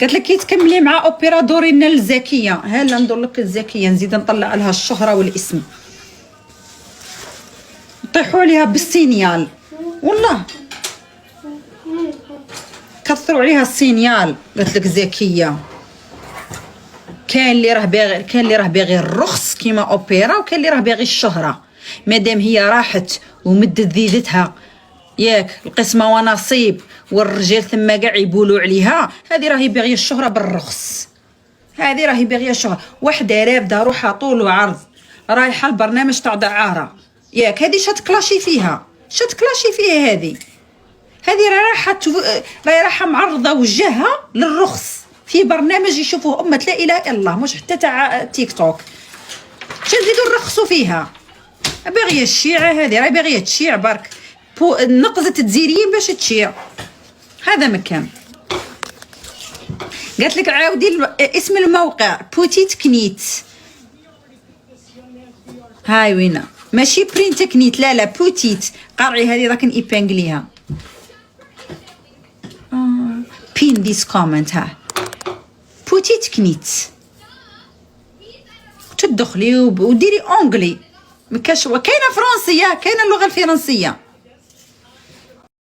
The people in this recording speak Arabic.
قالت لك كي تكملي مع اوبيرا دوري لنا الزكيه. هلا ندور لك الزكيه، نزيد نطلع لها الشهره والاسم، نطيحوا عليها بالسينيال والله، كثروا عليها السينيال. قالت لك زكيه كاين اللي راه باغي الرخص كيما اوبيرا، وكاين اللي راه باغي الشهره. مادام هي راحت ومدت ذيدتها ياك القسمه ونصيب، والرجال ثم كاع يبولوا عليها، هذه راهي باغيه الشهره بالرخص، هذه راهي باغيه الشهره. وحده رافده روحها طول وعرض رايحه البرنامج تاع دعاره ياك، هذه شتكلاشي فيها، شتكلاشي فيها هذه رايحه معرضه وجهها للرخص في برنامج يشوفوه أمة لا إله إلا الله، مش حتى تاع تيك توك. شنزيدو نرخصوا فيها؟ باغيه الشيعة هذه، راهي باغيه تشيع برك، نقزت تزيريين باش تشيع. هذا مكان. قالت لك عاودي اسم الموقع بوتيت كنيت. هاي وينه، ماشي برينت كنيت، لا بوتيت. قرعي هذه راك نيبانغليها. بين ديس كومنت. ها بوتيت كنيت، تدخلي وديري اونجلي. مكاش كاينه فرنسيه، كاينه اللغه الفرنسيه.